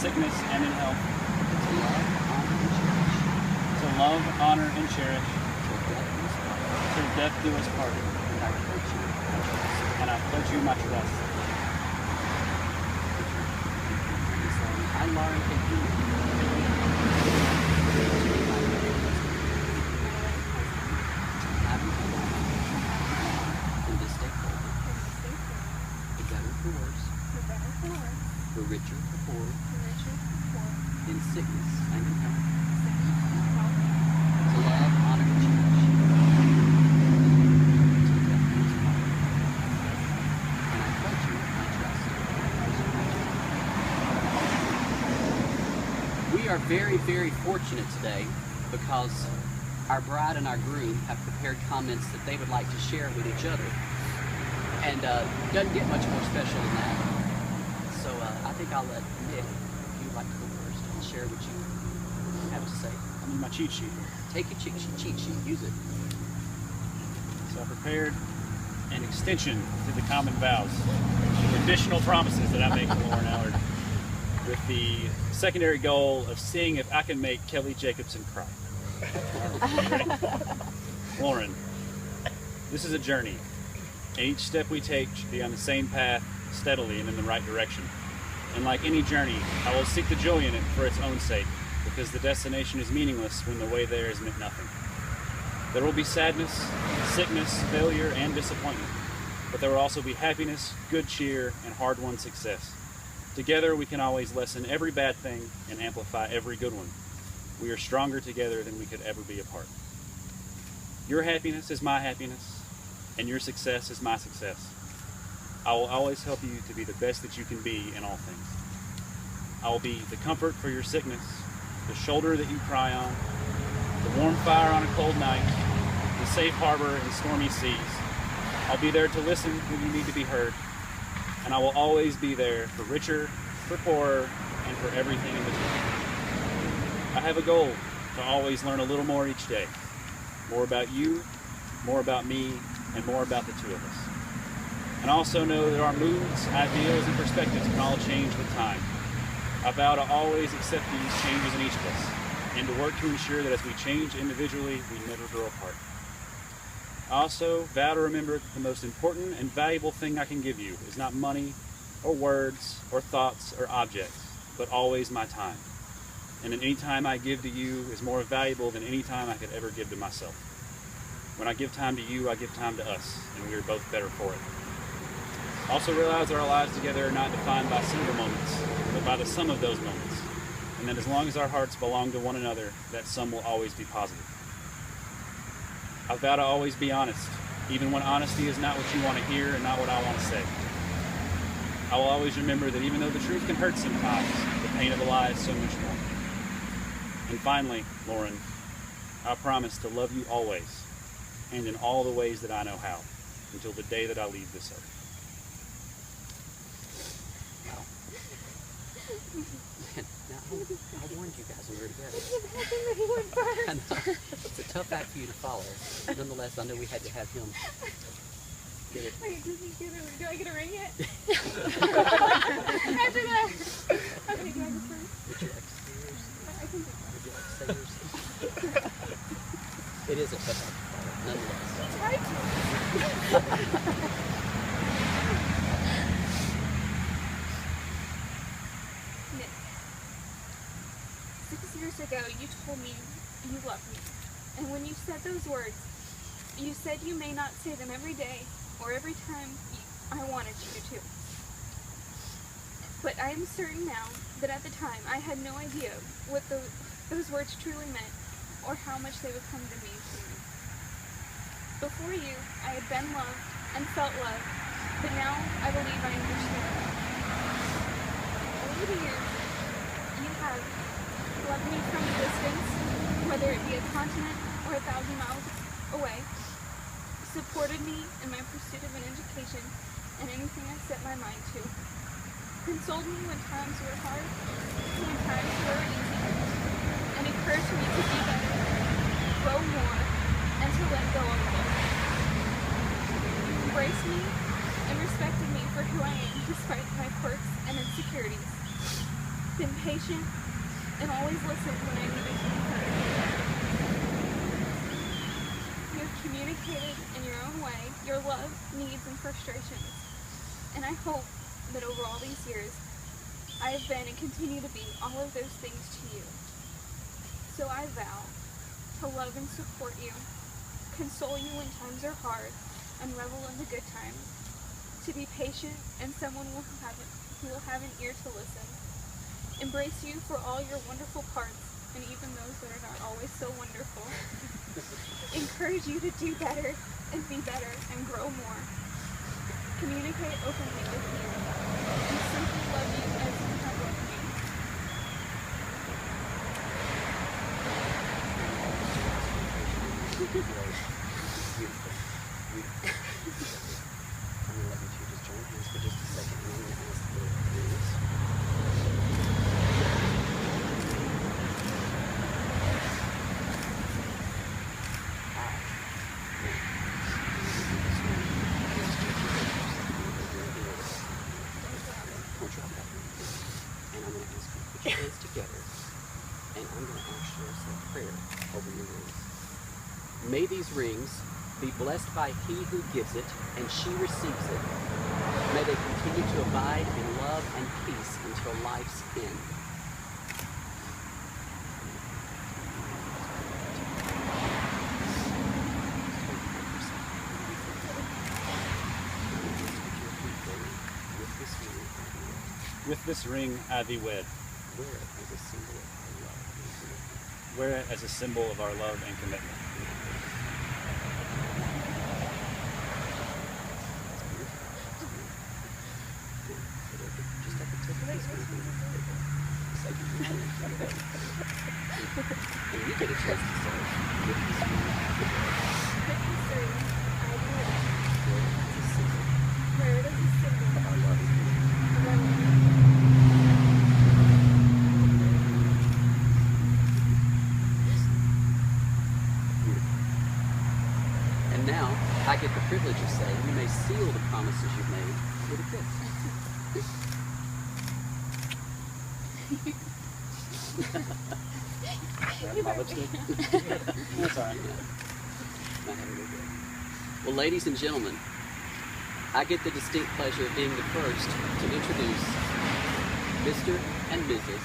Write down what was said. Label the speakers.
Speaker 1: sickness and in health, to love, honor, and cherish, till death do us part. And I pledge you my trust.
Speaker 2: I learn to do and to stay focused. For better, for worse. For richer, for poorer. In sickness and in health. To love, honor, and cherish. Till death do us part. And I pledge you my trust. We are very, very fortunate today because our bride and our groom have prepared comments that they would like to share with each other. And doesn't get much more special than that. So I think I'll let Nick, if you'd like to go first, and share what you have to say.
Speaker 1: I need my cheat sheet here.
Speaker 2: Take a cheat sheet, use it.
Speaker 1: So I prepared an extension to the common vows, additional promises that I make to Lauren Allard, with the secondary goal of seeing if I can make Kelly Jacobson cry. Lauren, this is a journey, and each step we take should be on the same path, steadily and in the right direction. And like any journey, I will seek the joy in it for its own sake, because the destination is meaningless when the way there has meant nothing. There will be sadness, sickness, failure, and disappointment, but there will also be happiness, good cheer, and hard-won success. Together, we can always lessen every bad thing and amplify every good one. We are stronger together than we could ever be apart. Your happiness is my happiness, and your success is my success. I will always help you to be the best that you can be in all things. I will be the comfort for your sickness, the shoulder that you cry on, the warm fire on a cold night, the safe harbor in stormy seas. I'll be there to listen when you need to be heard, and I will always be there for richer, for poorer, and for everything in between. I have a goal to always learn a little more each day. More about you, more about me, and more about the two of us. And I also know that our moods, ideals, and perspectives can all change with time. I vow to always accept these changes in each of us, and to work to ensure that as we change individually, we never grow apart. I also vow to remember that the most important and valuable thing I can give you is not money, or words, or thoughts, or objects, but always my time. And any time I give to you is more valuable than any time I could ever give to myself. When I give time to you, I give time to us, and we are both better for it. I also realize that our lives together are not defined by single moments, but by the sum of those moments, and that as long as our hearts belong to one another, that sum will always be positive. I vow to always be honest, even when honesty is not what you want to hear and not what I want to say. I will always remember that even though the truth can hurt sometimes, the pain of a lie is so much more. And finally, Lauren, I promise to love you always, and in all the ways that I know how, until the day that I leave this earth.
Speaker 2: Wow. Man, now, I warned you guys when we were together. I know. It's a tough act for you to follow. Nonetheless, I know we had to have him get it.
Speaker 3: Wait, do I get a ring yet? After that. Okay, do I go first?
Speaker 2: Would you like to say yours?
Speaker 3: I can do
Speaker 2: Would you like to say yours? It is a tough act to follow, nonetheless.
Speaker 3: Try to. Nick, 6 years ago, you told me you loved me. And when you said those words, you said you may not say them every day or every time I wanted you to. But I am certain now that at the time I had no idea what those words truly meant or how much they would come to mean to me. Before you, I had been loved and felt loved, but now I believe I understand. Over the years, you have loved me from a distance, whether it be a continent or 1,000 miles away, supported me in my pursuit of an education and anything I set my mind to, consoled me when times were hard, when times were easy, and encouraged me to be better, grow more, and to let go of love. Embraced me and respected me for who I am despite my quirks and insecurities. been patient, and always listened when I needed to be heard. You have communicated in your own way your love, needs, and frustrations. And I hope that over all these years, I have been and continue to be all of those things to you. So I vow to love and support you, console you when times are hard, and revel in the good times, to be patient and someone who will have an ear to listen, embrace you for all your wonderful parts, and even those that are not always so wonderful, encourage you to do better and be better and grow more, communicate openly with you, and simply love you as you have loved me.
Speaker 2: Beautiful. Beautiful. I'm going to let you two just join hands for just a second, and I'm going to ask the ladies. And I'm going to ask you to put your hands together, and I'm going to ask you to say a prayer over your rings. May these rings be blessed by he who gives it, and she receives it. May they continue to abide in love and peace until life's end.
Speaker 1: With this ring I thee wed.
Speaker 2: Wear it as a symbol of our love and commitment.
Speaker 1: Wear it as a symbol of our love and commitment.
Speaker 2: Just at the tip of this one. And you get a chance to say, with this ring,
Speaker 3: Wear it as a symbol
Speaker 2: of our love and commitment.
Speaker 3: of our love.
Speaker 2: And now, I get the privilege of saying, you may seal the promises you've made with a kiss.
Speaker 1: My lipstick? That's all right.
Speaker 2: Not having a good. Well, ladies and gentlemen, I get the distinct pleasure of being the first to introduce Mr. and Mrs.